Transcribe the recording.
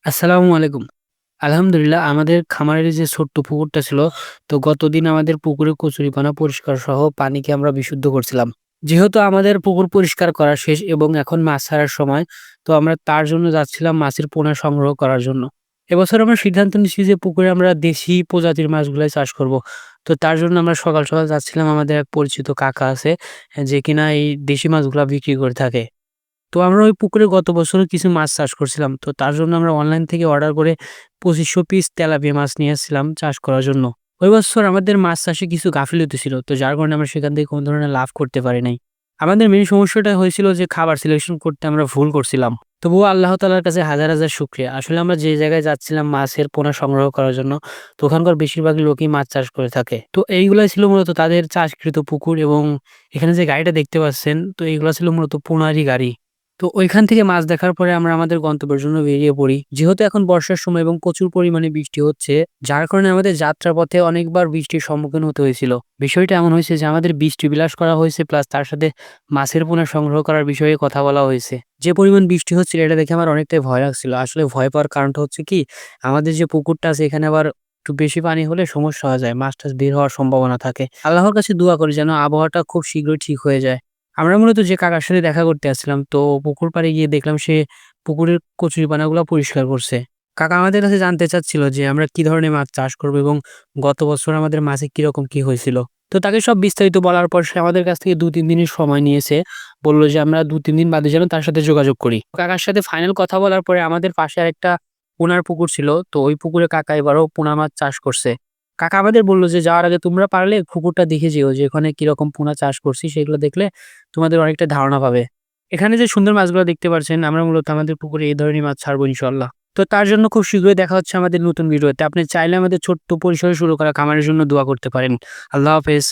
আসসালামু আলাইকুম। আলহামদুলিল্লাহ আমাদের খামারের যে ছোট্ট পুকুরটা ছিল, তো গতদিন আমাদের পুকুরে কচুরিপানা পরিষ্কার সহ পানিকে আমরা বিশুদ্ধ করছিলাম। যেহেতু আমাদের পুকুর পরিষ্কার করা শেষ এবং এখন মাছ ছাড়ার সময়, তো আমরা তার জন্য যাচ্ছিলাম মাছের পোনা সংগ্রহ করার জন্য। এবছর আমরা সিদ্ধান্ত নিচ্ছি যে পুকুরে আমরা দেশি প্রজাতির মাছগুলাই চাষ করব। তো তার জন্য আমরা সকাল, সকাল যাচ্ছিলাম, আমাদের এক পরিচিত কাকা আছে, যে কিনা এই দেশি মাছগুলা বিক্রি করে থাকে। তো আমরা ওই পুকুরে গত বছরও কিছু মাছ চাষ করছিলাম। তো তার জন্য আমরা অনলাইন থেকে অর্ডার করে ২৫০০ পিস তেলাপিয়া মাছ নিয়ে আসছিলাম চাষ করার জন্য। ওই বছর আমাদের মাছ চাষে কিছু গাফিলতি ছিল। তো যার কারণে আমরা সেখান থেকে কোন ধরনের লাভ করতে পারি নাই। আমাদের মেইন সমস্যাটা হয়েছিল যে খাবার সিলেকশন করতে আমরা ভুল করছিলাম। তবুও আল্লাহ তাআলার কাছে হাজার, হাজার শুকরিয়া। আসলে আমরা যে জায়গায় যাচ্ছিলাম মাছের পোনা সংগ্রহ করার জন্য, তো ওখানকার বেশিরভাগ লোকই মাছ চাষ করে থাকে। তো এইগুলাই ছিল মূলত তাদের চাষকৃত পুকুর এবং এখানে যে গাড়িটা দেখতে পাচ্ছেন, তো এইগুলা ছিল মূলত পোনারই গাড়ি। তো ঐখান থেকে মাছ দেখার পরে আমরা আমাদের গন্তব্যের জন্য বেরিয়ে পড়ি। যেহেতু এখন বর্ষার সময় এবং প্রচুর পরিমাণে বৃষ্টি হচ্ছে, যার কারণে আমাদের যাত্রার পথে অনেকবার বৃষ্টির সম্মুখীন হতে হয়েছিল। বিষয়টা এমন হয়েছে যে আমাদের বৃষ্টি বিলাস করা হয়েছে, প্লাস তার সাথে মাছের পোনা সংগ্রহ করার বিষয়ে কথা বলা হয়েছে। যে পরিমাণ বৃষ্টি হচ্ছিল এটা দেখে আমার অনেকটাই ভয় লাগছিল। আসলে ভয় পাওয়ার কারণটা হচ্ছে কি, আমাদের যে পুকুরটা আছে এখানে আবার একটু বেশি পানি হলে সমস্যা হয়ে যায়। মাছ-টাছ বের হওয়ার সম্ভাবনা থাকে। আল্লাহর কাছে দোয়া করি যেন আবহাওয়াটা খুব শীঘ্রই ঠিক হয়ে যায়। আমরা মূলত যে কাকার সাথে দেখা করতে আসছিলাম, তো পুকুর পাড়ে গিয়ে দেখলাম সে পুকুরের কচুরিপানাগুলা পরিষ্কার করছে। কাকা আমাদের কাছে জানতে চাচ্ছিল যে আমরা কি ধরনের মাছ চাষ করব এবং গত বছর আমাদের মাছে কিরকম কি হয়েছিল। তো তাকে সব বিস্তারিত বলার পর সে আমাদের কাছ থেকে ২-৩ দিনের সময় নিয়েছে। বলল যে আমরা ২-৩ দিন বাদে যেন তার সাথে যোগাযোগ করি। কাকার সাথে ফাইনাল কথা বলার পরে আমাদের পাশে আরেকটা পোনার পুকুর ছিল। তো ওই পুকুরে কাকা এবারও পোনা মাছ চাষ করছে। কাকা আমাদের বলল যে, "যাওয়ার আগে তোমরা পারলে পুকুরটা দেখে যেও যে ওখানে কিরকম পোনা চাষ করছি, সেগুলো দেখলে তোমাদের অনেকটা ধারণা পাবে।" এখানে যে সুন্দর মাছগুলো দেখতে পারছেন, আমরা মূলত আমাদের পুকুরে এই ধরনের মাছ ছাড়বো ইনশাআল্লাহ। তো তার জন্য খুব শীঘ্রই দেখা হচ্ছে আমাদের নতুন ভিডিওতে। আপনি চাইলে আমাদের ছোট্ট পরিসরে শুরু করা খামারের জন্য দোয়া করতে পারেন। আল্লাহ হাফেজ।